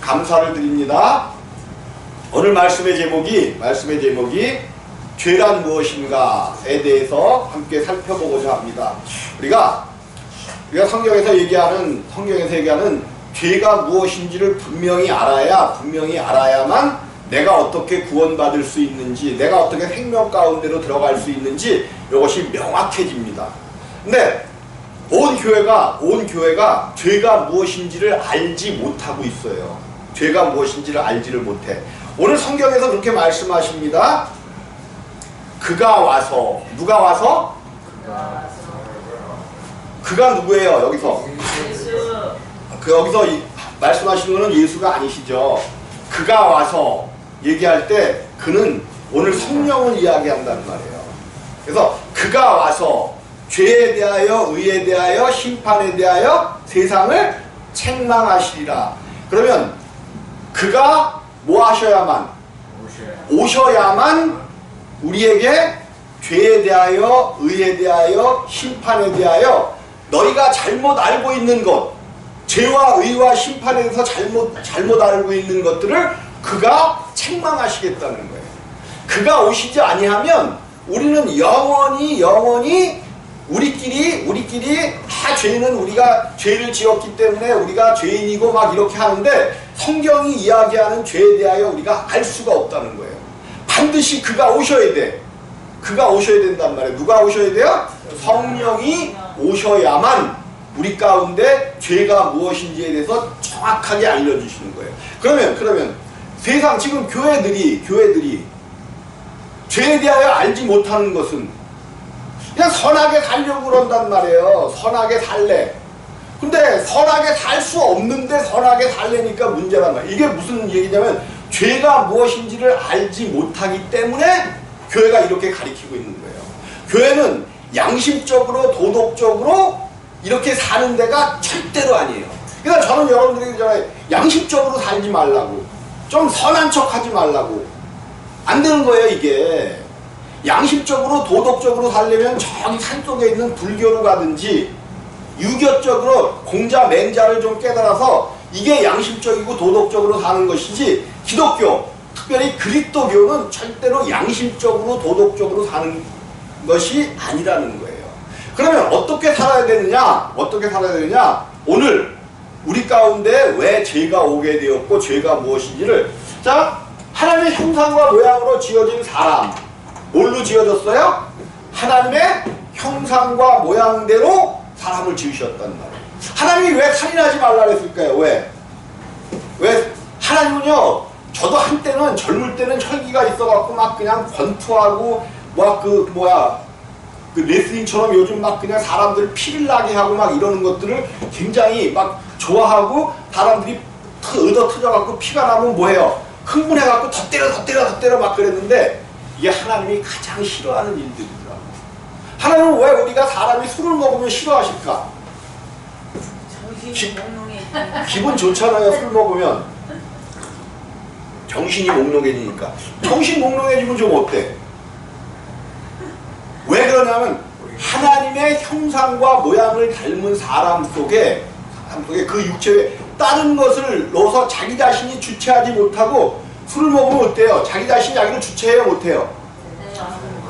감사를 드립니다. 오늘 말씀의 제목이 죄란 무엇인가에 대해서 함께 살펴보고자 합니다. 우리가 성경에서 얘기하는 죄가 무엇인지를 분명히 알아야만 내가 어떻게 구원받을 수 있는지, 내가 어떻게 생명 가운데로 들어갈 수 있는지 이것이 명확해집니다. 근데 온 교회가 죄가 무엇인지를 알지 못하고 있어요. 죄가 무엇인지를 알지를 못해. 오늘 성경에서 그렇게 말씀하십니다. 그가 와서, 누가 와서? 그가 누구예요? 여기서 여기서 말씀하시는 것은 예수가 아니시죠. 그가 와서 얘기할 때 그는 오늘 성령을 이야기한다는 말이에요. 그래서 그가 와서 죄에 대하여, 의에 대하여, 심판에 대하여 세상을 책망하시리라. 그러면 그가 뭐 하셔야만? 오셔야만 우리에게 죄에 대하여, 의에 대하여, 심판에 대하여 너희가 잘못 알고 있는 것, 죄와 의와 심판에 대해서 잘못 알고 있는 것들을 그가 책망하시겠다는 거예요. 그가 오시지 아니하면 우리는 영원히 우리끼리 죄는 우리가 죄를 지었기 때문에 우리가 죄인이고 막 이렇게 하는데 성경이 이야기하는 죄에 대하여 우리가 알 수가 없다는 거예요. 반드시 그가 오셔야 돼. 그가 오셔야 된단 말이에요. 누가 오셔야 돼요? 성령이 오셔야만 우리 가운데 죄가 무엇인지에 대해서 정확하게 알려주시는 거예요. 그러면 세상 지금 교회들이 죄에 대하여 알지 못하는 것은 그냥 선하게 살려고 그런단 말이에요. 선하게 살래. 근데 선하게 살 수 없는데 선하게 살려니까 문제란 말이에요. 이게 무슨 얘기냐면 죄가 무엇인지를 알지 못하기 때문에 교회가 이렇게 가리키고 있는 거예요. 교회는 양심적으로 도덕적으로 이렇게 사는 데가 절대로 아니에요. 그러니까 저는 여러분들에게 그러잖아요. 양심적으로 살지 말라고. 좀 선한 척 하지 말라고. 안 되는 거예요, 이게. 양심적으로 도덕적으로 살려면 저기 산속에 있는 불교로 가든지 유교적으로 공자 맹자를 좀 깨달아서 이게 양심적이고 도덕적으로 사는 것이지, 기독교, 특별히 그리스도교는 절대로 양심적으로 도덕적으로 사는 것이 아니라는 거예요. 그러면 어떻게 살아야 되느냐? 오늘 우리 가운데 왜 죄가 오게 되었고 죄가 무엇인지를, 자, 하나님의 형상과 모양으로 지어진 사람, 뭘로 지어졌어요? 하나님의 형상과 모양대로 사람을 지으셨단 말이에요. 하나님이 왜 살인하지 말라 그랬을까요? 왜 하나님은요, 저도 한때는 젊을 때는 혈기가 있어갖고 막 그냥 권투하고 막 그 레슬링처럼 요즘 막 그냥 사람들 피를 나게 하고 막 이러는 것들을 굉장히 막 좋아하고, 사람들이 얻어 터져갖고 피가 나면 뭐해요? 흥분해갖고 더 때려 막 그랬는데, 이게 하나님이 가장 싫어하는 일들이더라고요. 하나님은 왜 우리가 사람이 술을 먹으면 싫어하실까? 기분 좋잖아요. 술 먹으면 정신이 몽롱해지니까. 정신 몽롱해지면 좀 어때? 왜 그러냐면 하나님의 형상과 모양을 닮은 사람 속에 그 육체에 다른 것을 넣어서 자기 자신이 주체하지 못하고 술을 먹으면 어때요? 자기 자신이 자기를 주체해야 못해요.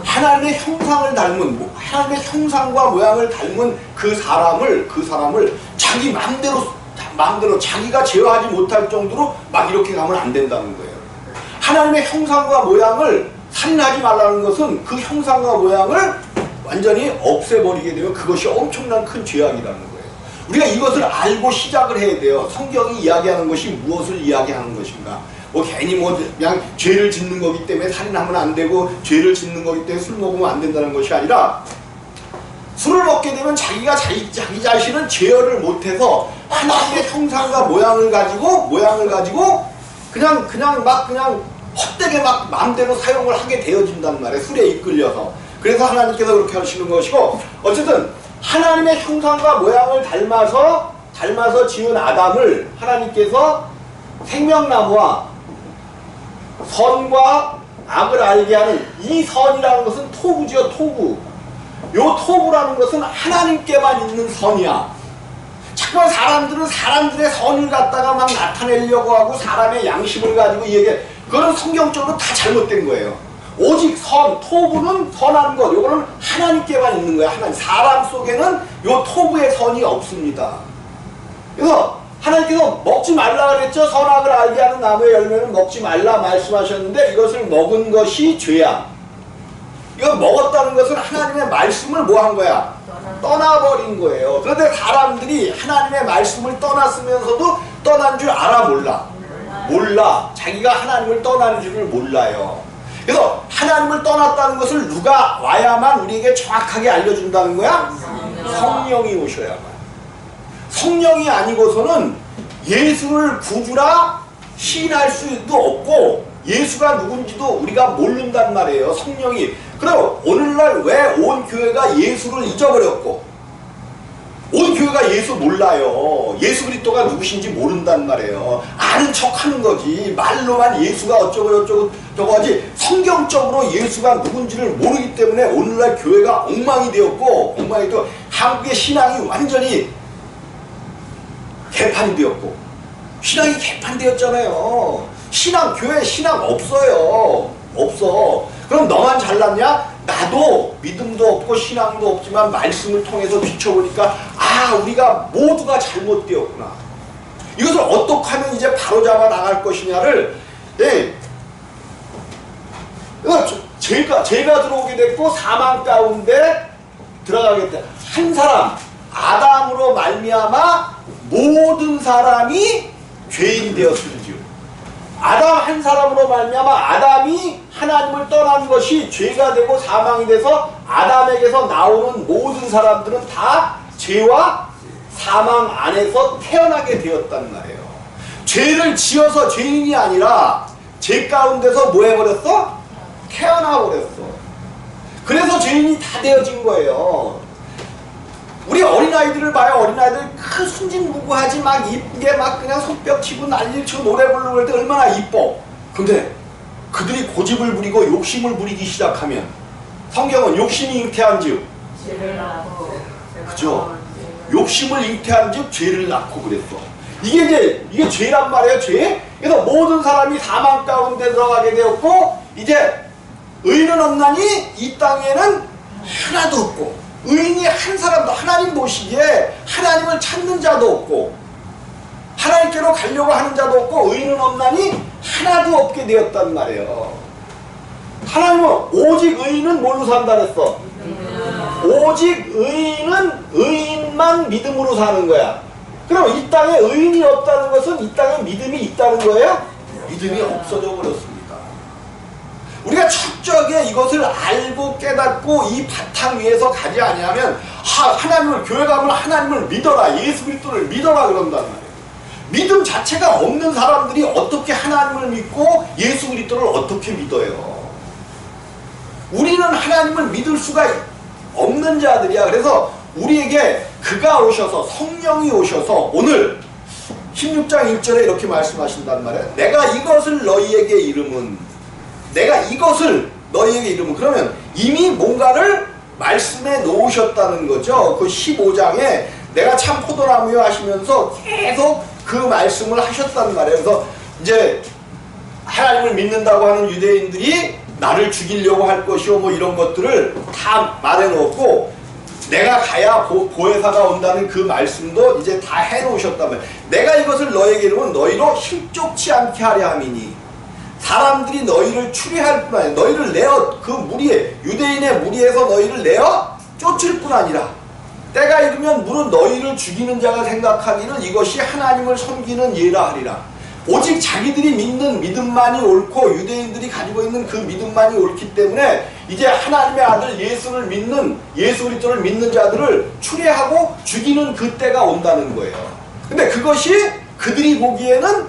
하나님의 형상을 닮은, 하나님의 형상과 모양을 닮은 그 사람을 자기 마음대로 자기가 제어하지 못할 정도로 막 이렇게 가면 안 된다는 거예요. 하나님의 형상과 모양을 살인하지 말라는 것은 그 형상과 모양을 완전히 없애버리게 되면 그것이 엄청난 큰 죄악이라는 거예요. 우리가 이것을 알고 시작을 해야 돼요. 성경이 이야기하는 것이 무엇을 이야기하는 것인가. 괜히 그냥 죄를 짓는 거기 때문에 살인하면 안 되고, 죄를 짓는 거기 때문에 술 먹으면 안 된다는 것이 아니라, 술을 먹게 되면 자기가 자기 자신은 제어를 못해서 하나님의 형상과 모양을 가지고 그냥 헛되게 막 마음대로 사용을 하게 되어진단 말이에요. 술에 이끌려서. 그래서 하나님께서 그렇게 하시는 것이고, 어쨌든 하나님의 형상과 모양을 닮아서 지은 아담을 하나님께서 생명나무와 선과 악을 알게 하는 이 선이라는 것은 토부지요, 토부. 요 토부라는 것은 하나님께만 있는 선이야. 자꾸만 사람들은 사람들의 선을 갖다가 막 나타내려고 하고 사람의 양심을 가지고 얘기해. 그거는 성경적으로 다 잘못된 거예요. 오직 선, 토부는 선한 것, 요거는 하나님께만 있는 거예요. 하나님. 사람 속에는 요 토부의 선이 없습니다. 그래서 하나님께서 먹지 말라 그랬죠. 선악을 알게 하는 나무의 열매는 먹지 말라 말씀하셨는데 이것을 먹은 것이 죄야. 이거 먹었다는 것은 하나님의 말씀을 뭐 한 거야? 떠나버린 거예요. 그런데 사람들이 하나님의 말씀을 떠났으면서도 떠난 줄 알아 몰라? 몰라. 자기가 하나님을 떠나는 줄을 몰라요. 그래서 하나님을 떠났다는 것을 누가 와야만 우리에게 정확하게 알려준다는 거야? 성령이 오셔야만. 성령이 아니고서는 예수를 구주라 시인할 수도 없고 예수가 누군지도 우리가 모른단 말이에요. 성령이. 그럼 오늘날 왜 온 교회가 예수를 잊어버렸고 온 교회가 예수 몰라요. 예수 그리스도가 누구신지 모른단 말이에요. 아는 척하는 거지. 말로만 예수가 어쩌고 저쩌고 저거 하지 성경적으로 예수가 누군지를 모르기 때문에 오늘날 교회가 엉망이 되었고 엉망이 되고 한국의 신앙이 완전히 개판이 되었고 신앙이 개판되었잖아요. 신앙, 교회 신앙 없어요. 없어. 그럼 너만 잘났냐? 나도 믿음도 없고 신앙도 없지만 말씀을 통해서 비춰보니까 아 우리가 모두가 잘못되었구나. 이것을 어떻게 하면 이제 바로잡아 나갈 것이냐를 제가 들어오게 됐고 사망 가운데 들어가겠다. 한 사람 아담으로 말미암아 모든 사람이 죄인이 되었을지요. 아담 한 사람으로 말미암아 아담이 하나님을 떠난 것이 죄가 되고 사망이 돼서 아담에게서 나오는 모든 사람들은 다 죄와 사망 안에서 태어나게 되었단 말이에요. 죄를 지어서 죄인이 아니라 죄 가운데서 뭐 해버렸어? 태어나버렸어. 그래서 죄인이 다 되어진 거예요. 우리 어린아이들을 봐요. 어린아이들 큰 순진무구하지 막 이쁘게 막 그냥 손뼉 치고 난리를 치고 노래 부르고 그럴 때 얼마나 이뻐. 근데 그들이 고집을 부리고 욕심을 부리기 시작하면 성경은 욕심이 잉태한 즉 죄를 낳고 그죠? 욕심을 잉태한 즉 죄를 낳고 그랬어. 이게 죄란 말이에요. 죄. 그래서 모든 사람이 사망 가운데 들어가게 되었고 이제 의인은 없나니 이 땅에는 하나도 없고 의인이 한 사람도 하나님 보시기에 하나님을 찾는 자도 없고 하나님께로 가려고 하는 자도 없고 의인은 없나니 하나도 없게 되었단 말이에요. 하나님은 오직 의인은 뭘로 산다 그랬어? 오직 의인은 의인만 믿음으로 사는 거야. 그럼 이 땅에 의인이 없다는 것은 이 땅에 믿음이 있다는 거예요? 믿음이 없어져 버렸습니다. 우리가 철저하게 이것을 알고 깨닫고 이 바탕 위에서 가지 아니하면 하나님을 교회 가면 하나님을 믿어라 예수 그리스도를 믿어라 그런단 말이에요. 믿음 자체가 없는 사람들이 어떻게 하나님을 믿고 예수 그리스도를 어떻게 믿어요? 우리는 하나님을 믿을 수가 없는 자들이야. 그래서 우리에게 그가 오셔서 성령이 오셔서 오늘 16장 1절에 이렇게 말씀하신단 말이에요. 내가 이것을 너희에게 이름은 내가 이것을 너희에게 이름은 그러면 이미 뭔가를 말씀해 놓으셨다는 거죠. 그 15장에 내가 참 포도나무요 하시면서 계속 그 말씀을 하셨단 말이에요. 그래서 이제 하나님을 믿는다고 하는 유대인들이 나를 죽이려고 할 것이요 뭐 이런 것들을 다 말해 놓았고 내가 가야 보혜사가 온다는 그 말씀도 이제 다 해 놓으셨단 말이에요. 내가 이것을 너희에게 이름은 너희로 힘좁지 않게 하려 함이니 사람들이 너희를 추리할 뿐 아니라 너희를 내어 그 무리에 유대인의 무리에서 너희를 내어 쫓을 뿐 아니라 때가 이르면 물은 너희를 죽이는 자가 생각하기를 이것이 하나님을 섬기는 예라 하리라. 오직 자기들이 믿는 믿음만이 옳고 유대인들이 가지고 있는 그 믿음만이 옳기 때문에 이제 하나님의 아들 예수를 믿는 예수 그리스도를 믿는 자들을 추리하고 죽이는 그 때가 온다는 거예요. 근데 그것이 그들이 보기에는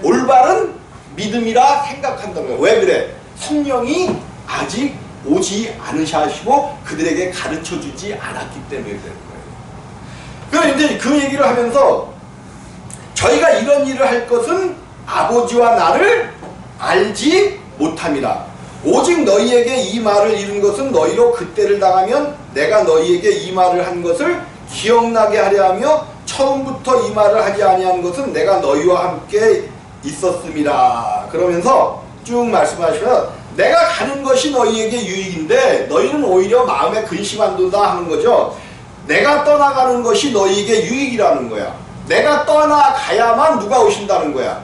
올바른 믿음이라 생각한다는 거예요. 왜 그래? 성령이 아직 오지 않으시고 그들에게 가르쳐주지 않았기 때문에 그런 거예요. 그럼 이제 그 얘기를 하면서 저희가 이런 일을 할 것은 아버지와 나를 알지 못함이라. 오직 너희에게 이 말을 이룬 것은 너희로 그때를 당하면 내가 너희에게 이 말을 한 것을 기억나게 하려 하며 처음부터 이 말을 하지 아니한 것은 내가 너희와 함께 있었음이라. 그러면서 쭉 말씀하시면 내가 가는 것이 너희에게 유익인데 너희는 오히려 마음에 근심한도다 하는 거죠. 내가 떠나가는 것이 너희에게 유익이라는 거야. 내가 떠나가야만 누가 오신다는 거야.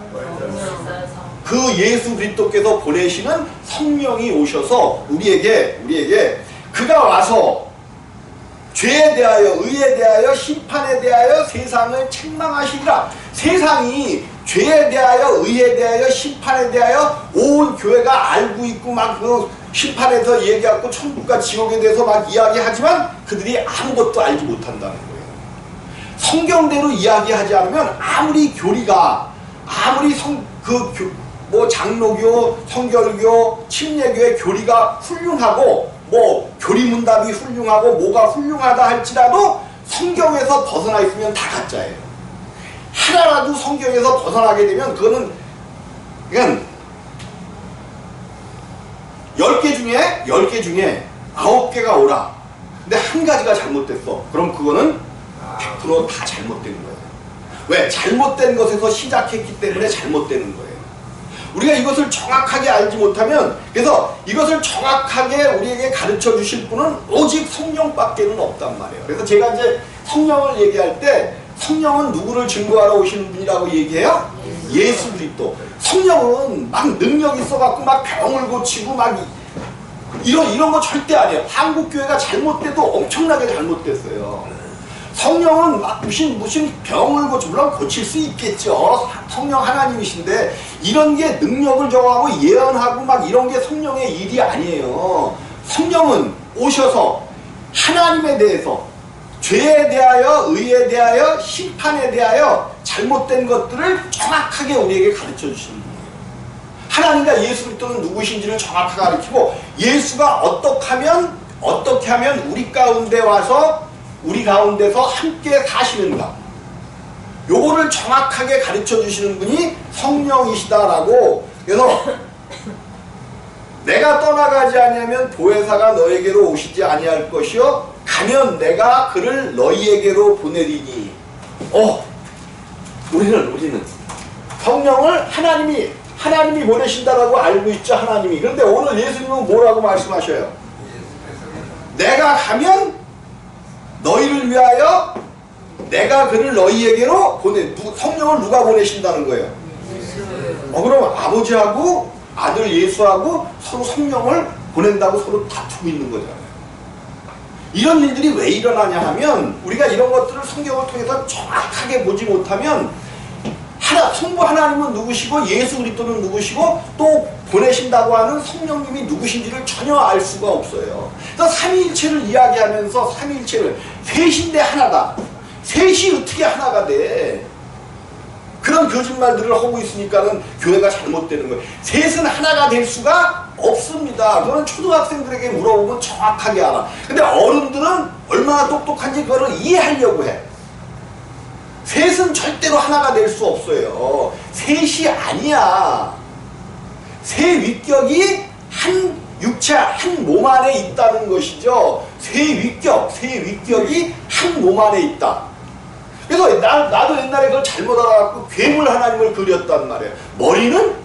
그 예수 그리스도께서 보내시는 성령이 오셔서 우리에게 그가 와서 죄에 대하여 의에 대하여 심판에 대하여 세상을 책망하시리라. 세상이 죄에 대하여 의에 대하여 심판에 대하여 온 교회가 알고 있고 막 그 심판에서 얘기하고 천국과 지옥에 대해서 막 이야기하지만 그들이 아무것도 알지 못한다는 거예요. 성경대로 이야기하지 않으면 아무리 교리가 아무리 장로교, 성결교, 침례교의 교리가 훌륭하고 교리문답이 훌륭하고 뭐가 훌륭하다 할지라도 성경에서 벗어나 있으면 다 가짜예요. 하나라도 성경에서 벗어나게 되면 그거는 그냥 10개 중에 9개가 오라. 근데 한 가지가 잘못됐어. 그럼 그거는 100% 다 잘못된 거예요. 왜? 잘못된 것에서 시작했기 때문에 잘못되는 거예요. 우리가 이것을 정확하게 알지 못하면, 그래서 이것을 정확하게 우리에게 가르쳐 주실 분은 오직 성령밖에는 없단 말이에요. 그래서 제가 이제 성령을 얘기할 때 성령은 누구를 증거하러 오시는 분이라고 얘기해요? 예수 그리스도. 성령은 막 능력 있어갖고 막 병을 고치고 막 이런 거 절대 아니에요. 한국교회가 잘못돼도 엄청나게 잘못됐어요. 성령은 막 무슨 병을 물론 고칠 수 있겠죠. 성령 하나님이신데 이런 게 능력을 정하고 예언하고 막 이런 게 성령의 일이 아니에요. 성령은 오셔서 하나님에 대해서 죄에 대하여 의에 대하여 심판에 대하여 잘못된 것들을 정확하게 우리에게 가르쳐 주시는 분이에요. 하나님과 예수 그리스도는 누구신지를 정확하게 가르치고 예수가 어떻게 하면 우리 가운데 와서 우리 가운데서 함께 사시는가, 요거를 정확하게 가르쳐 주시는 분이 성령이시다라고. 그래서 내가 떠나가지 아니하면 보혜사가 너에게로 오시지 아니할 것이요 가면 내가 그를 너희에게로 보내리니. 우리는 성령을 하나님이 보내신다라고 알고 있죠. 하나님이. 그런데 오늘 예수님은 뭐라고 말씀하셔요? 내가 가면 너희를 위하여 내가 그를 너희에게로 성령을 누가 보내신다는 거예요? 그럼 아버지하고 아들 예수하고 서로 성령을 보낸다고 서로 다투고 있는 거잖아요. 이런 일들이 왜 일어나냐 하면 우리가 이런 것들을 성경을 통해서 정확하게 보지 못하면 성부 하나님은 누구시고 예수 그리스도는 누구시고 또 보내신다고 하는 성령님이 누구신지를 전혀 알 수가 없어요. 그래서 삼위일체를 이야기하면서 삼위일체를 셋인데 하나다. 셋이 어떻게 하나가 돼? 그런 거짓말들을 하고 있으니까는 교회가 잘못되는 거예요. 셋은 하나가 될 수가 없습니다. 그거는 초등학생들에게 물어보면 정확하게 알아. 근데 어른들은 얼마나 똑똑한지 그거를 이해하려고 해. 셋은 절대로 하나가 될 수 없어요. 셋이 아니야. 세 위격이 한 육체, 한 몸 안에 있다는 것이죠. 세 위격이 한 몸 안에 있다. 그래서 나도 옛날에 그걸 잘못 알아갖고 괴물 하나님을 그렸단 말이에요. 머리는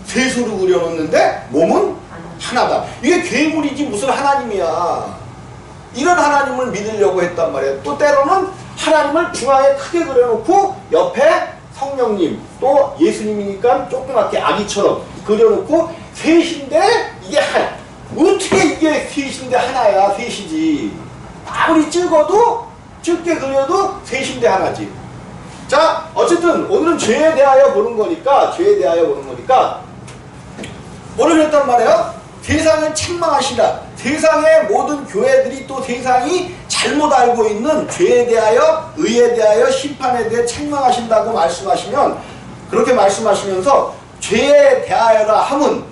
셋으로 그려놓는데 몸은 하나다. 이게 괴물이지 무슨 하나님이야. 이런 하나님을 믿으려고 했단 말이에요. 또 때로는 하나님을 중앙에 크게 그려놓고 옆에 성령님 또 예수님이니까 조그맣게 아기처럼 그려놓고 셋인데 이게 하나. 어떻게 이게 셋인데 하나야. 셋이지. 아무리 적게 그려도 셋인데 하나지. 자, 어쨌든 오늘은 죄에 대하여 보는 거니까 뭐를 했단 말이에요? 세상을 책망하시라. 세상의 모든 교회들이 또 세상이 잘못 알고 있는 죄에 대하여 의에 대하여 심판에 대해 책망하신다고 말씀하시면, 그렇게 말씀하시면서 죄에 대하여라 함은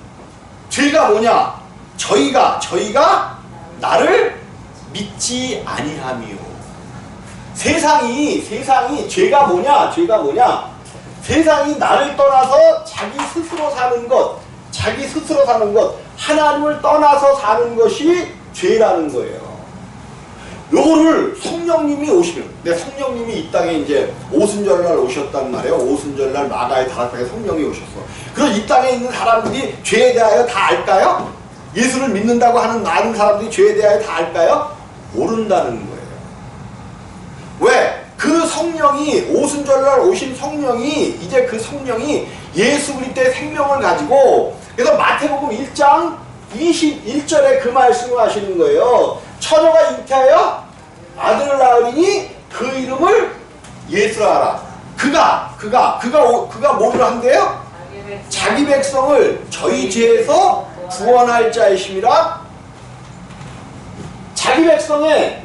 죄가 뭐냐? 저희가 나를 믿지 아니함이요. 세상이 죄가 뭐냐? 세상이 나를 떠나서 자기 스스로 사는 것, 하나님을 떠나서 사는 것이 죄라는 거예요. 요거를 성령님이 오시면, 근데 성령님이 이 땅에 이제 오순절날 오셨단 말이에요. 오순절날 마가의 다섯 방에 성령이 오셨어. 그럼 이 땅에 있는 사람들이 죄에 대하여 다 알까요? 예수를 믿는다고 하는 많은 사람들이 죄에 대하여 다 알까요? 모른다는 거예요. 왜? 그 성령이, 오순절날 오신 성령이, 이제 그 성령이 예수 그리스도의 생명을 가지고, 그래서 마태복음 1장 21절에 그 말씀을 하시는 거예요. 처녀가 잉태하여 아들을 낳으리니 그 이름을 예수라 하라. 그가 뭐를 한대요? 자기 백성을 저희 죄에서 구원할 자이심이라. 자기 백성에,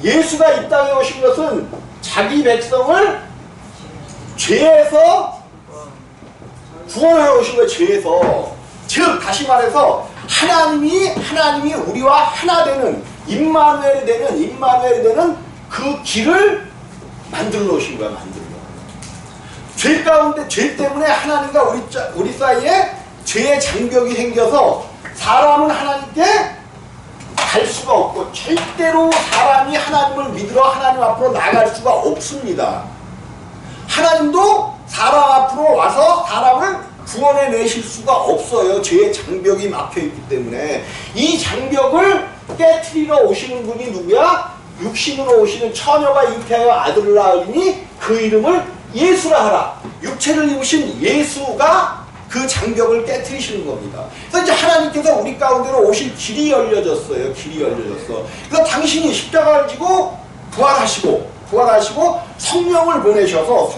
예수가 이 땅에 오신 것은 자기 백성을 죄에서 구원하러 오신 거예요. 죄에서. 즉 다시 말해서 하나님이 우리와 하나 되는, 임마누엘이 되는 그 길을 만들어 놓으신 거야. 만들어. 죄 가운데, 죄 때문에 하나님과 우리 사이에 죄의 장벽이 생겨서 사람은 하나님께 갈 수가 없고, 절대로 사람이 하나님을 믿으러 하나님 앞으로 나갈 수가 없습니다. 하나님도 사람 앞으로 와서 사람을 구원해 내실 수가 없어요. 죄의 장벽이 막혀있기 때문에. 이 장벽을 깨트리러 오시는 분이 누구야? 육신으로 오시는 처녀가 잉태하여 아들을 낳으리니 그 이름을 예수라 하라. 육체를 입으신 예수가 그 장벽을 깨트리시는 겁니다. 그래서 이제 하나님께서 우리 가운데로 오실 길이 열려졌어요. 길이 열려졌어. 그래서 당신이 십자가를 지고 부활하시고 성령을 보내셔서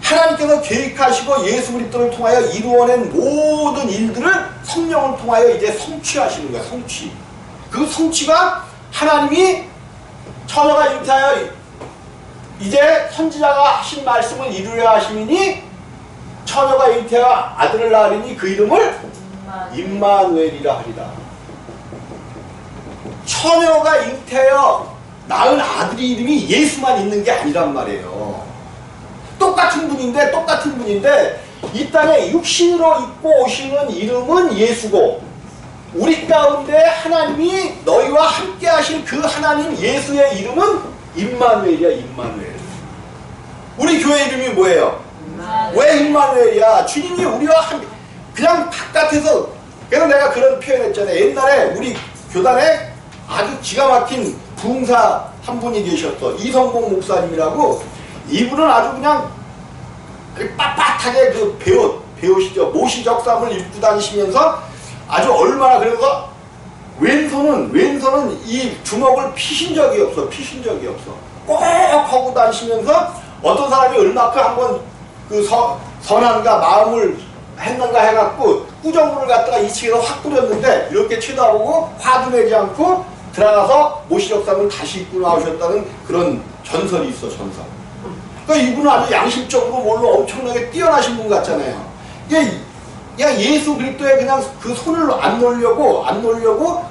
하나님께서 계획하시고 예수 그리스도를 통하여 이루어낸 모든 일들을 성령을 통하여 이제 성취하시는 거야. 성취. 그 성취가 하나님이 처녀가 잉태하여 이제 선지자가 하신 말씀을 이루려 하시니 처녀가 잉태하여 아들을 낳으리니 그 이름을 임마누엘이라 하리라. 처녀가 잉태하여 낳은 아들의 이름이 예수만 있는 게 아니란 말이에요. 똑같은 분인데 이 땅에 육신으로 입고 오시는 이름은 예수고, 우리 가운데 하나님이 너희와 함께 하신 그 하나님 예수의 이름은 임마누엘이야. 임마누엘. 우리 교회 이름이 뭐예요? 왜 임마누엘이야? 주님이 우리와 함께, 그냥 바깥에서. 그래서 내가 그런 표현했잖아요. 옛날에 우리 교단에 아주 기가 막힌 부흥사 한 분이 계셨어. 이성봉 목사님이라고. 이분은 아주 그냥 빳빳하게 그 배우시죠. 모시적삼을 입고 다니시면서 아주 얼마나, 그래서 왼손은 이 주먹을 피신 적이 없어. 꼭 하고 다니시면서 어떤 사람이 얼마큼 한번 그 선한가 마음을 했는가 해갖고 꾸정물을 갖다가 이 층에서 확 뿌렸는데 이렇게 쳐다보고 화도 내지 않고 들어가서 모시적삼을 다시 입고 나오셨다는 그런 전설이 있어. 전설. 그러니까 이분은 아주 양심적으로 뭘로 엄청나게 뛰어나신 분 같잖아요. 이게 그냥 예수 그리스도에 그냥 그 손을 안 놓으려고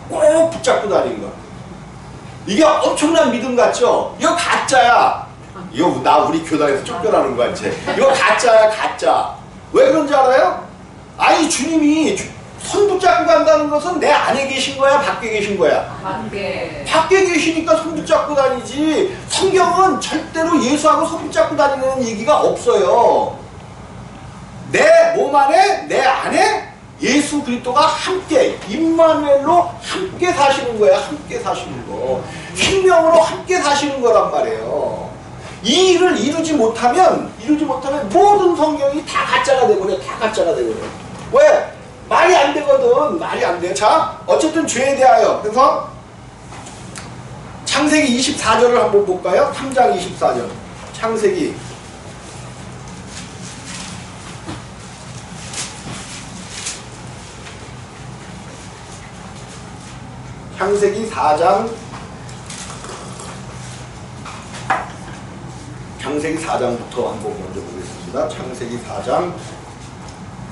꼭 붙잡고 다니는 거야. 이게 엄청난 믿음 같죠? 이거 가짜야. 이거 나 우리 교단에서 쫓겨나는 거 같지? 이거 가짜야, 가짜. 왜 그런지 알아요? 아니 주님이 손 붙잡고 간다는 것은 내 안에 계신 거야, 밖에 계신 거야? 밖에 계시니까 손 붙잡고 다니지. 성경은 절대로 예수하고 손 붙잡고 다니는 얘기가 없어요. 내 몸 안에, 내 안에 예수 그리스도가 함께, 임마누엘로 함께 사시는 거야. 함께 사시는 거. 생명으로 함께 사시는 거란 말이에요. 이 일을 이루지 못하면 모든 성경이 다 가짜가 돼버려. 왜? 말이 안 되거든. 말이 안 돼. 자, 어쨌든 죄에 대하여. 그래서 창세기 24절을 한번 볼까요? 3장 24절. 창세기 4장 창세기 4장부터 한번 먼저 보겠습니다. 창세기 4장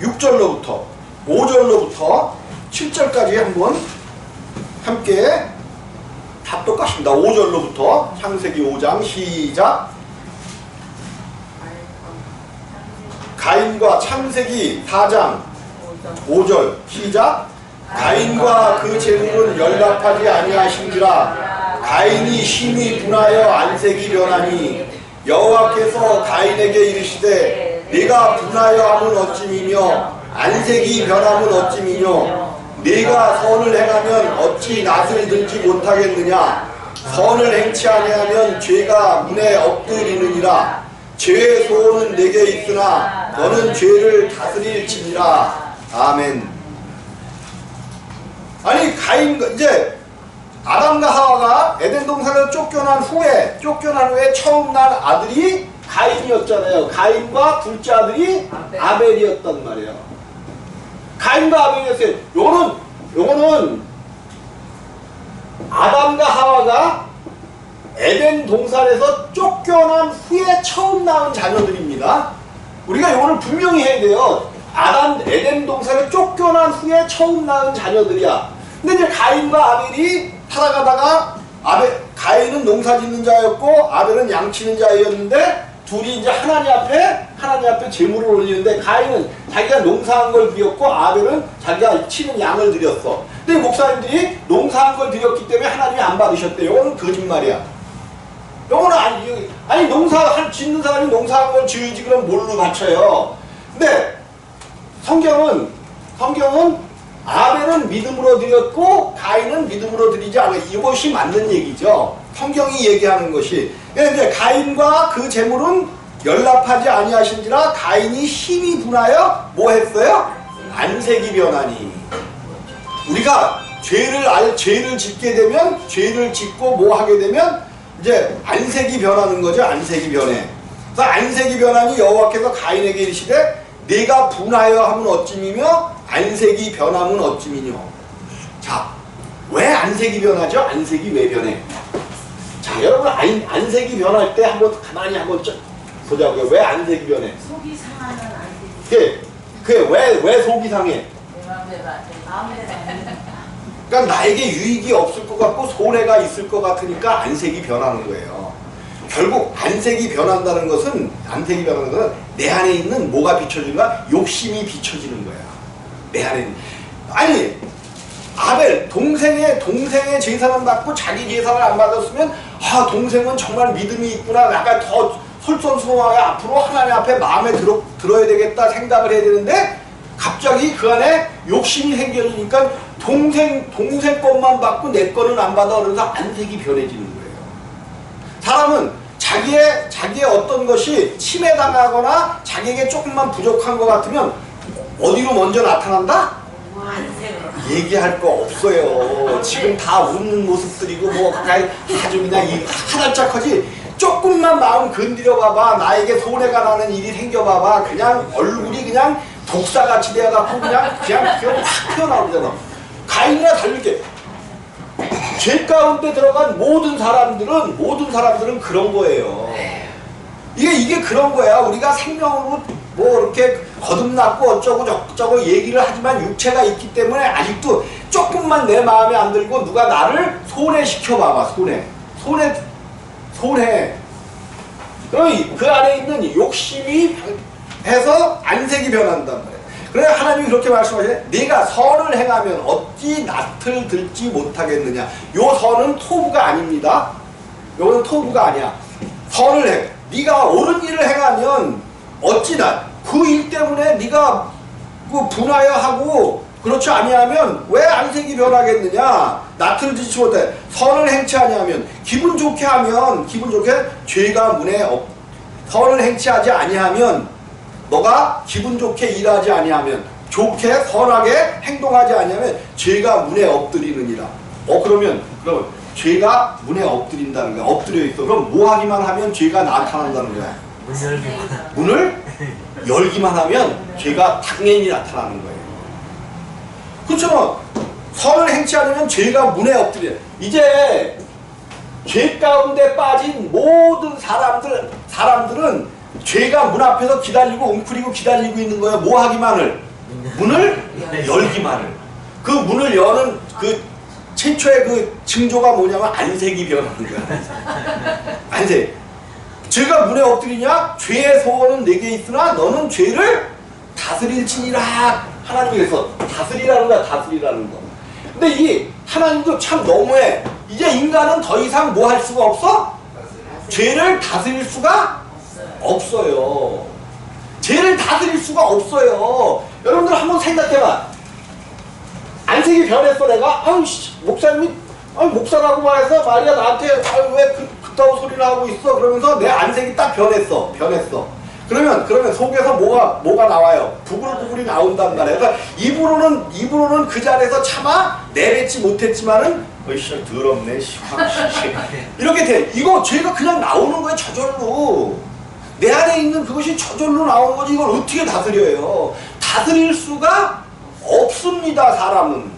6절로부터 5절로부터 7절까지 한번 함께 다 똑같습니다. 5절로부터 창세기 5장 시작. 가인과 창세기 4장 5절 시작. 가인과 그 재물은 연락하지 아니하신지라 가인이 심히 분하여 안색이 변하니 여호와께서 가인에게 이르시되 네가 분하여 함은 어찌미며 안색이 변함은 어찌미뇨 네가 선을 행하면 어찌 낯을 들지 못하겠느냐 선을 행치 아니하면 죄가 문에 엎드리느니라 죄의 소원은 내게 있으나 너는 죄를 다스릴지니라. 아멘. 아니 가인 이제 아담과 하와가 에덴 동산을 쫓겨난 후에 처음 난 아들이 가인이었잖아요. 가인과 둘째 아들이 아벨이었단 말이에요. 가인과 아벨이었어요. 요거는 아담과 하와가 에덴 동산에서 쫓겨난 후에 처음 낳은 자녀들입니다. 우리가 요거를 분명히 해야 돼요. 에덴 동산에 쫓겨난 후에 처음 낳은 자녀들이야. 근데 이제 가인과 아벨이 살아가다가 가인은 농사 짓는 자였고 아벨은 양 치는 자였는데 둘이 이제 하나님 앞에 제물을 올리는데 가인은 자기가 농사한 걸 드렸고 아벨은 자기가 치는 양을 드렸어. 근데 목사님들이 농사한 걸 드렸기 때문에 하나님이 안 받으셨대요. 이거는 거짓말이야. 이거는 아니 짓는 사람이 농사한 걸 지으지 그럼 뭘로 바쳐요? 근데 성경은 아벨은 믿음으로 드렸고 가인은 믿음으로 드리지 않아. 이것이 맞는 얘기죠. 성경이 얘기하는 것이. 그런데 가인과 그 재물은 연락하지 아니하신지라 가인이 힘이 분하여 뭐 했어요? 안색이 변하니. 우리가 죄를 짓게 되면 죄를 짓고 뭐 하게 되면 이제 안색이 변하는 거죠. 안색이 변해. 그래서 안색이 변하니 여호와께서 가인에게 이르시되 네가 분하여 하면 어찌미며 안색이 변함은 어찌미뇨. 자, 왜 안색이 변하죠? 안색이 왜 변해? 자, 여러분 안색이 변할 때 가만히 한번 보자고요. 왜 안색이 변해? 속이 상하는 안색이. 그게 왜 속이 상해? 내 마음에 그러니까 나에게 유익이 없을 것 같고 손해가 있을 것 같으니까 안색이 변하는 거예요. 결국 안색이 변한다는 것은 내 안에 있는 뭐가 비춰지는가? 욕심이 비춰지는 거야. 내 안에 있는. 아니 아벨 동생의 제사만 받고 자기 제사를 안 받았으면 동생은 정말 믿음이 있구나. 약간 더 솔선수범하게 앞으로 하나님 앞에 마음에 들어야 되겠다 생각을 해야 되는데 갑자기 그 안에 욕심이 생겨지니까 동생 것만 받고 내 거는 안 받아. 그러면서 안색이 변해지는 거예요. 사람은 자기의 어떤 것이 침해당하거나 자기에게 조금만 부족한 것 같으면 어디로 먼저 나타난다? 얘기할 거 없어요. 지금 다 웃는 모습들이고 뭐 아주 그냥 하달짝하지. 조금만 마음 건드려 봐봐. 나에게 손해가 나는 일이 생겨 봐봐. 그냥 얼굴이 그냥 독사같이 되어갖고 그냥 확 튀어나오잖아. 가인이나 다를게. 죄 가운데 들어간 모든 사람들은 그런 거예요. 이게 그런 거야. 우리가 생명으로 뭐 이렇게 거듭났고 어쩌고 저쩌고 얘기를 하지만 육체가 있기 때문에 아직도 조금만 내 마음에 안 들고 누가 나를 손해시켜 봐봐. 손해. 그 안에 있는 욕심이 해서 안색이 변한단 말이야. 그래 하나님이 그렇게 말씀하시네. 네가 선을 행하면 어찌 낯을 들지 못하겠느냐. 요 선은 토부가 아닙니다. 요거는 토부가 아니야. 선을 해. 네가 옳은 일을 행하면 어찌 그 일 때문에 네가 그 분하여 하고 그렇지 아니하면 왜 안색이 변하겠느냐. 낯을 들지 못해. 선을 행치 아니하면 기분 좋게 죄가 문에 선을 행치하지 아니하면 너가 기분 좋게 일하지 아니하면 좋게 선하게 행동하지 아니하면 죄가 문에 엎드리느니라. 그러면 죄가 문에 엎드린다는 거야. 엎드려 있어. 그럼 뭐 하기만 하면 죄가 나타난다는 거야. 문을 열기만 하면 죄가 당연히 나타나는 거예요. 그렇죠. 선을 행치 않으면 죄가 문에 엎드려. 이제 죄 가운데 빠진 모든 사람들은 죄가 문 앞에서 웅크리고 기다리고 있는 거예요. 뭐 하기만을? 문을 열기만을. 그 문을 여는 그 최초의 그 징조가 뭐냐면 안색이 변하는 거야. 안색. 죄가 문에 엎드리냐? 죄의 소원은 내게 있으나 너는 죄를 다스릴지니라. 하나님이 그래서 다스리라는 거야. 다스리라는 거. 근데 이 하나님도 참 너무해. 이제 인간은 더 이상 뭐 할 수가 없어? 죄를 다스릴 수가 없어요. 죄를 다스릴 수가 없어요. 여러분들 한번 생각해봐. 안색이 변했어 내가? 아유 목사님이 목사라고 말해서 말이야 나한테 왜 그따위 소리를 하고 있어? 그러면서 내 안색이 딱 변했어. 그러면 속에서 뭐가 나와요? 부글부글이 나온단 말이에요. 그러니까 입으로는 그 자리에서 차마 내뱉지 못했지만은 어이씨 더럽네 이렇게 돼. 이거 죄가 그냥 나오는 거예요. 저절로. 내 안에 있는 그것이 저절로 나오는 거지. 이걸 어떻게 다스려요? 다스릴 수가 없습니다. 사람은.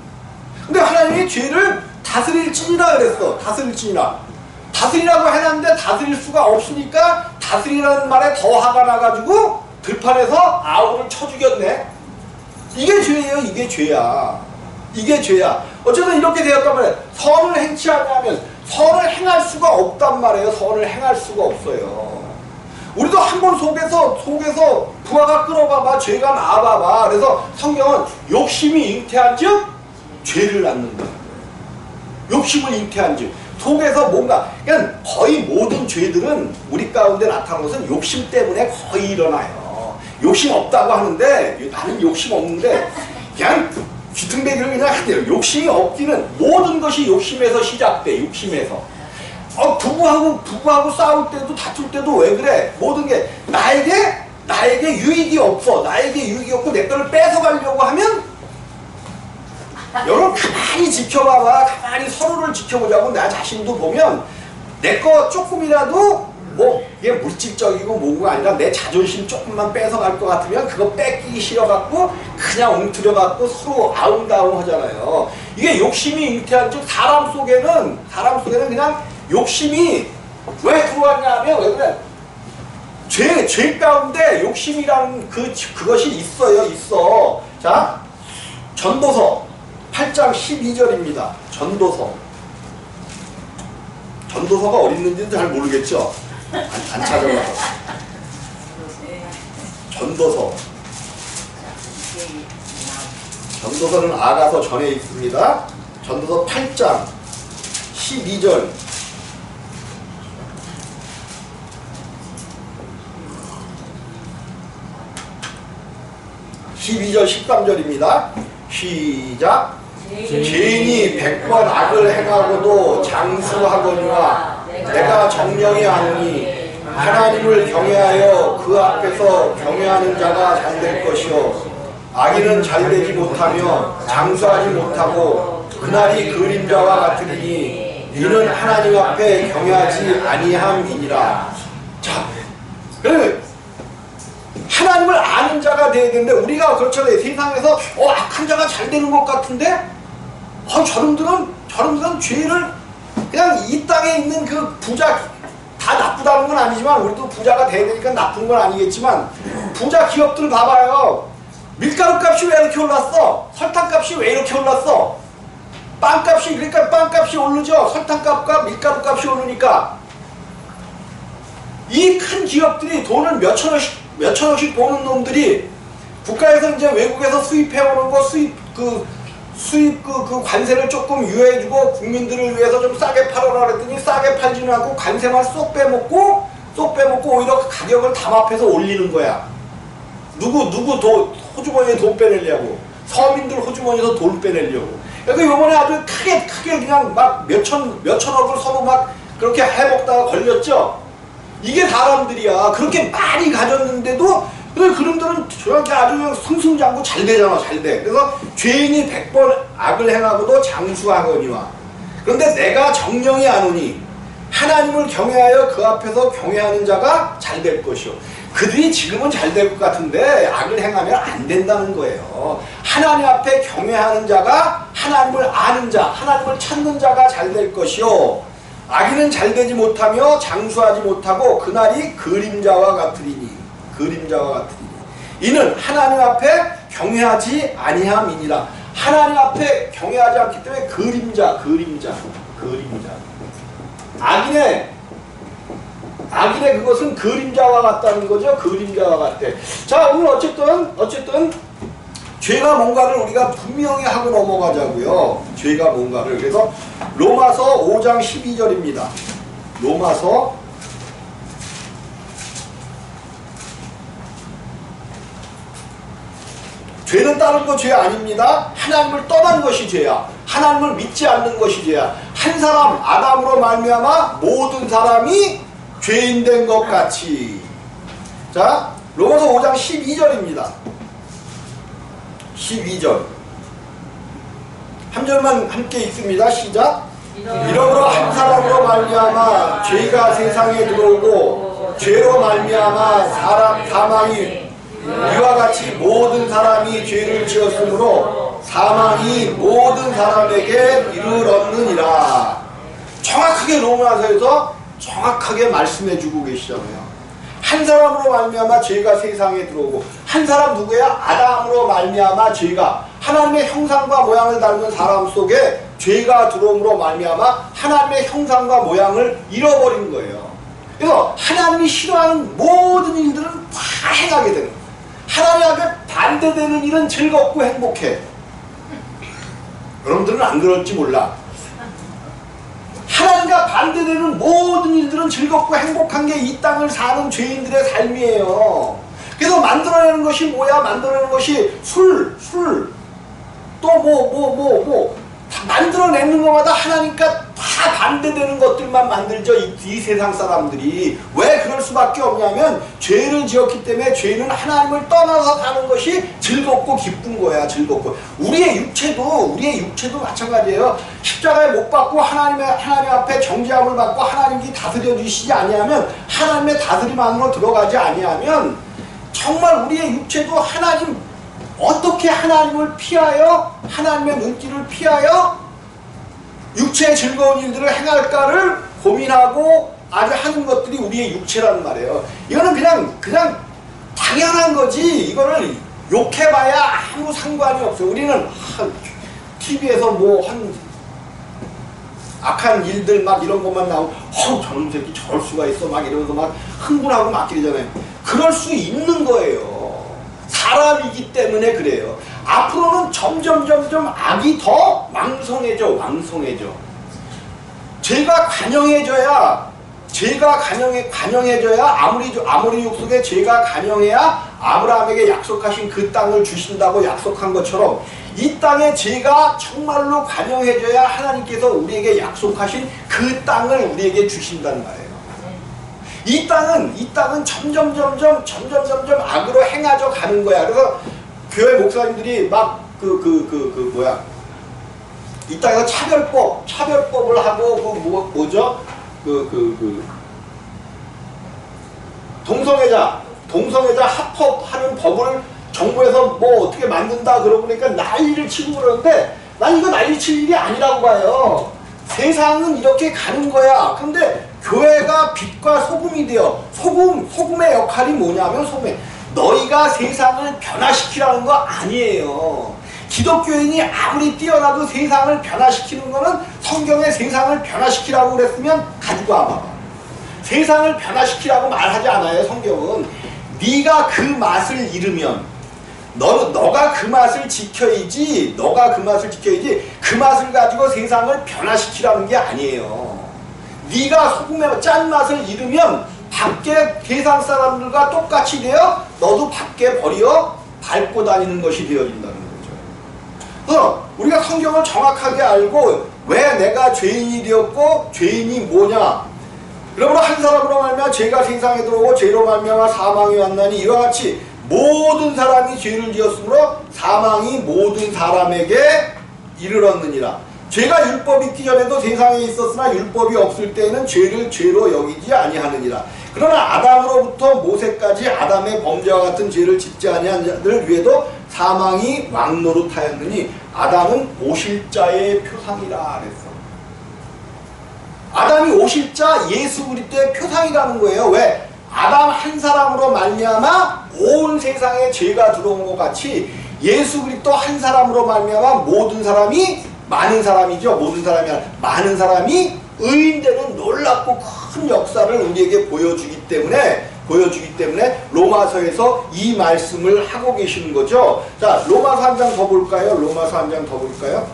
근데 하나님이 죄를 다스릴지니라 그랬어. 다스리라고 해놨는데 다스릴 수가 없으니까 다스리라는 말에 더 화가 나가지고 들판에서 아우를 쳐 죽였네. 이게 죄예요. 이게 죄야. 어쨌든 이렇게 되었단 말이에요. 선을 행치 않으면 선을 행할 수가 없단 말이에요. 선을 행할 수가 없어요. 우리도 한번 속에서 부하가 끌어봐봐. 죄가 나와봐봐. 그래서 성경은 욕심이 잉태한 즉 죄를 낳는다. 욕심을 잉태한 즉 속에서 뭔가, 그냥 거의 모든 죄들은 우리 가운데 나타나는 것은 욕심 때문에 거의 일어나요. 욕심 없다고 하는데, 나는 욕심 없는데, 그냥 귀퉁대기를 그냥 하대요. 욕심이 없기는 모든 것이 욕심에서 시작돼, 욕심에서. 부부하고 싸울 때도 다툴 때도 왜 그래? 모든 게 나에게 유익이 없어. 나에게 유익이 없고 내 거를 뺏어가려고 하면 여러분 가만히 지켜봐봐. 가만히 서로를 지켜보자고. 나 자신도 보면 내 거 조금이라도 뭐 이게 물질적이고 뭐가 아니라 내 자존심 조금만 뺏어갈 것 같으면 그거 뺏기기 싫어갖고 그냥 엉터려갖고 서로 아웅다웅 하잖아요. 이게 욕심이 잉태한 즉 사람 속에는 그냥 욕심이 왜 들어왔냐 하면 왜 그래? 죄 가운데 욕심이라는 그것이 있어. 자, 전도서 8장 12절입니다. 전도서가 어디 있는지는 잘 모르겠죠? 안 찾아봐서. 전도서는 아가서 전에 있습니다. 전도서 8장 12절. 12절 13절입니다. 시작. 죄인이 100번 악을 행하고도 장수하거니와 내가 정령이 아노니 하나님을 경외하여 그 앞에서 경외하는 자가 잘될 것이요 악인은 잘되지 못하며 장수하지 못하고 그날이 그림자와 같으리니 이는 하나님 앞에 경외하지 아니함이니라. 자, 하나님을 아는 자가 되어야 되는데 우리가 그렇잖아요. 세상에서 악한 자가 잘 되는 것 같은데 저놈들은 죄를 그냥 이 땅에 있는 그 부자 다 나쁘다는 건 아니지만 우리도 부자가 돼야 되니까 나쁜 건 아니겠지만 부자 기업들 봐봐요. 밀가루 값이 왜 이렇게 올랐어? 설탕 값이 왜 이렇게 올랐어? 빵값이 그러니까 빵값이 오르죠. 설탕값과 밀가루 값이 오르니까 이 큰 기업들이 돈을 몇천억씩 버는 놈들이 국가에서 이제 외국에서 수입해오는 거 수입 관세를 조금 유예해주고 국민들을 위해서 좀 싸게 팔아라 그랬더니 싸게 팔지는 않고 관세만 쏙 빼먹고 오히려 가격을 담합해서 올리는 거야. 누구 호주머니에 돈 빼내려고. 서민들 호주머니에서 돈 빼내려고. 그러니까 요번에 아주 크게 그냥 막 몇천억을 서로 막 그렇게 해먹다가 걸렸죠. 이게 사람들이야. 그렇게 많이 가졌는데도 그놈들은 저렇게 아주 그냥 승승장구 잘 되잖아. 잘 돼. 그래서 죄인이 100번 악을 행하고도 장수하거니와 그런데 내가 정령이 아노니 하나님을 경외하여 그 앞에서 경외하는 자가 잘 될 것이요. 그들이 지금은 잘 될 것 같은데 악을 행하면 안 된다는 거예요. 하나님 앞에 경외하는 자가 하나님을 아는 자, 하나님을 찾는 자가 잘 될 것이요. 악인은 잘 되지 못하며 장수하지 못하고 그날이 그림자와 같으리니 이는 하나님 앞에 경외하지 아니함이니라. 하나님 앞에 경외하지 않기 때문에 그림자. 악인의 그것은 그림자와 같다는 거죠. 그림자와 같아. 자, 오늘 어쨌든 죄가 뭔가를 우리가 분명히 하고 넘어가자고요. 죄가 뭔가를. 그래서 로마서 5장 12절입니다. 로마서 죄는 다른 거 죄 아닙니다. 하나님을 떠난 것이 죄야. 하나님을 믿지 않는 것이 죄야. 한 사람 아담으로 말미암아 모든 사람이 죄인 된 것 같이. 자, 로마서 5장 12절입니다. 12절. 한 절만 함께 읽습니다. 시작. 이러므로 한 사람으로 말미암아 죄가 세상에 들어오고 죄로 말미암아 사망이 이와 같이 모든 사람이 죄를 지었으므로 사망이 모든 사람에게 이르렀느니라. 정확하게 로마서에서 정확하게 말씀해주고 계시잖아요. 한 사람으로 말미암아 죄가 세상에 들어오고, 한 사람 누구야? 아담으로 말미암아 죄가, 하나님의 형상과 모양을 닮은 사람 속에 죄가 들어옴으로 말미암아 하나님의 형상과 모양을 잃어버린 거예요. 그래서 하나님이 싫어하는 모든 일들은 다 행하게 되는 거예요. 하나님에게 반대되는 일은 즐겁고 행복해. 여러분들은 안 그럴지 몰라. 하나님과 반대되는 모든 일들은 즐겁고 행복한 게 이 땅을 사는 죄인들의 삶이에요. 그래서 만들어내는 것이 뭐야? 만들어내는 것이 술, 또 다 만들어내는 것마다 하나님과 다 반대되는 것들만 만들죠. 이 세상 사람들이. 왜 그럴 수밖에 없냐면 죄를 지었기 때문에 죄는 하나님을 떠나서 사는 것이 즐겁고 기쁜 거야. 즐겁고. 우리의 육체도 마찬가지예요. 십자가에 못 박고 하나님 앞에 정죄함을 받고 하나님이 다스려 주시지 아니하면, 하나님의 다스림 안으로 들어가지 아니하면 정말 우리의 육체도 어떻게 하나님을 피하여, 하나님의 눈길을 피하여 육체의 즐거운 일들을 행할까를 고민하고 아주 하는 것들이 우리의 육체라는 말이에요. 이거는 그냥 당연한 거지. 이거를 욕해봐야 아무 상관이 없어요. 우리는 TV에서 악한 일들 막 이런 것만 나오고 저놈 새끼 저럴 수가 있어 막 이러면서 막 흥분하고 막 이러잖아요. 그럴 수 있는 거예요. 사람이기 때문에 그래요. 앞으로는 점점 악이 더 왕성해져. 죄가 관영해져야 아무리 육 속에 죄가 관영해야 아브라함에게 약속하신 그 땅을 주신다고 약속한 것처럼 이 땅에 죄가 정말로 관영해져야 하나님께서 우리에게 약속하신 그 땅을 우리에게 주신다는 말이에요. 이 땅은 점점 악으로 행하져 가는 거야. 그래서 교회 목사님들이 막 이 땅에서 차별법을 하고 동성애자 합법하는 법을 정부에서 어떻게 만든다 그러고 그러니까 난리를 치고 그러는데, 난 이거 난리 칠 일이 아니라고 봐요. 세상은 이렇게 가는 거야. 근데 교회가 빛과 소금이 되어, 소금의 역할이 뭐냐면, 너희가 세상을 변화시키라는 거 아니에요. 기독교인이 아무리 뛰어나도 세상을 변화시키는 거는, 성경에 세상을 변화시키라고 그랬으면 가지고 와봐. 세상을 변화시키라고 말하지 않아요. 성경은 네가 그 맛을 잃으면 너가 그 맛을 지켜야지. 그 맛을 가지고 세상을 변화시키라는 게 아니에요. 네가 소금의 짠맛을 잃으면 밖에 세상 사람들과 똑같이 되어 너도 밖에 버려 밟고 다니는 것이 되어진다는 거죠. 그래서 우리가 성경을 정확하게 알고 왜 내가 죄인이 되었고 죄인이 뭐냐. 그러므로 한 사람으로 말미암아 죄가 세상에 들어오고 죄로 말미암아 사망이 왔나니 이와 같이 모든 사람이 죄를 지었으므로 사망이 모든 사람에게 이르렀느니라. 죄가 율법이 있기 전에도 세상에 있었으나 율법이 없을 때에는 죄를 죄로 여기지 아니하느니라. 그러나 아담으로부터 모세까지 아담의 범죄와 같은 죄를 짓지 아니한 자들 위에도 사망이 왕노릇하였느니 아담은 오실 자의 표상이라 그랬어. 아담이 오실 자 예수 그리스도의 표상이라는 거예요. 왜? 아담 한 사람으로 말미암아 온 세상에 죄가 들어온 것 같이 예수 그리스도 한 사람으로 말미암아 모든 사람이, 많은 사람이죠. 모든 사람이 아니라 많은 사람이 의인되는 놀랍고 큰 역사를 우리에게 보여주기 때문에 보여주기 때문에 로마서에서 이 말씀을 하고 계시는 거죠. 자, 로마서 한 장 더 볼까요? 로마서 한 장 더 볼까요?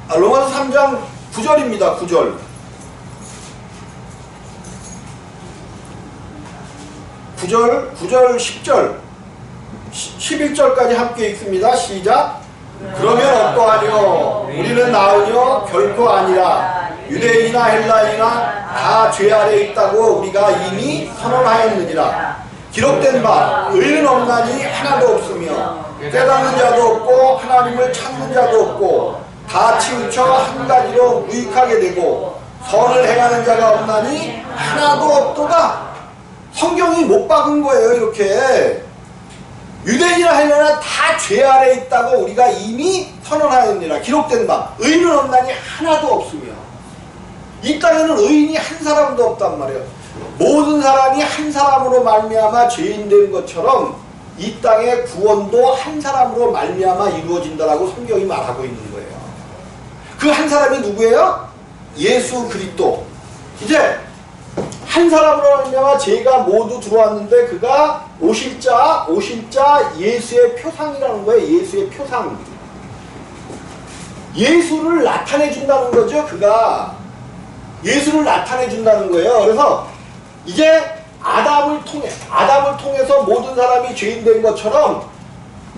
로마서 3장 9절입니다. 9절. 9절, 10절, 11절까지 함께 읽습니다. 시작. 그러면 어떠하뇨? 우리는 나으뇨? 결코 아니라. 유대인이나 헬라인이나 다 죄 아래 있다고 우리가 이미 선언하였느니라. 기록된 바 의인 없나니 하나도 없으며 깨닫는 자도 없고 하나님을 찾는 자도 없고 다 치우쳐 한 가지로 무익하게 되고 선을 행하는 자가 없나니 하나도 없도다. 성경이 못 박은 거예요. 이렇게 유대인이나 헬라나 다 죄 아래 있다고 우리가 이미 선언하였느니라. 기록된 바 의인은 없나니 하나도 없으며. 이 땅에는 의인이 한 사람도 없단 말이에요. 모든 사람이 한 사람으로 말미암아 죄인 된 것처럼 이 땅의 구원도 한 사람으로 말미암아 이루어진다라고 성경이 말하고 있는 거예요. 그 한 사람이 누구예요? 예수 그리스도. 이제 한 사람으로 말미암아 죄가 모두 들어왔는데 그가 오실 자 예수의 표상이라는 거예요. 예수의 표상. 예수를 나타내 준다는 거죠. 그가 예수를 나타내 준다는 거예요. 그래서 이제 아담을 통해서 모든 사람이 죄인 된 것처럼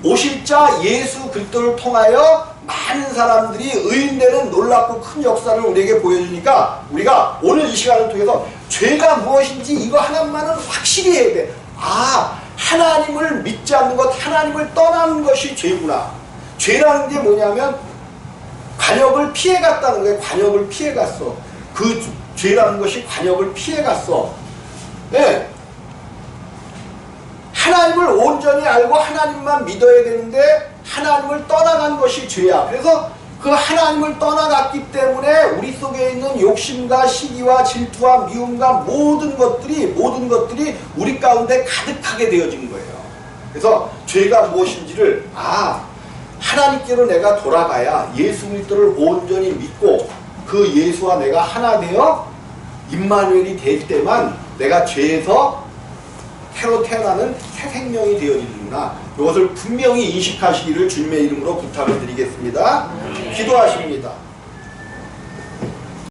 오실 자 예수 그리스도를 통하여 많은 사람들이 의인되는 놀랍고 큰 역사를 우리에게 보여주니까 우리가 오늘 이 시간을 통해서 죄가 무엇인지 이거 하나만은 확실히 해야 돼. 아, 하나님을 믿지 않는 것, 하나님을 떠나는 것이 죄구나. 죄라는 게 뭐냐면 관역을 피해갔다는 거예요. 관역을 피해갔어. 그 죄라는 것이 관역을 피해갔어. 네. 하나님을 온전히 알고 하나님만 믿어야 되는데 하나님을 떠나간 것이 죄야. 그래서 그 하나님을 떠나갔기 때문에 우리 속에 있는 욕심과 시기와 질투와 미움과 모든 것들이 우리 가운데 가득하게 되어진 거예요. 그래서 죄가 무엇인지를 하나님께로 내가 돌아가야 예수 그리스도를 온전히 믿고 그 예수와 내가 하나 되어 임마누엘이 될 때만 내가 죄에서 새로 태어나는 새 생명이 되어지는구나. 이것을 분명히 인식하시기를 주님의 이름으로 부탁을 드리겠습니다. 기도하십니다.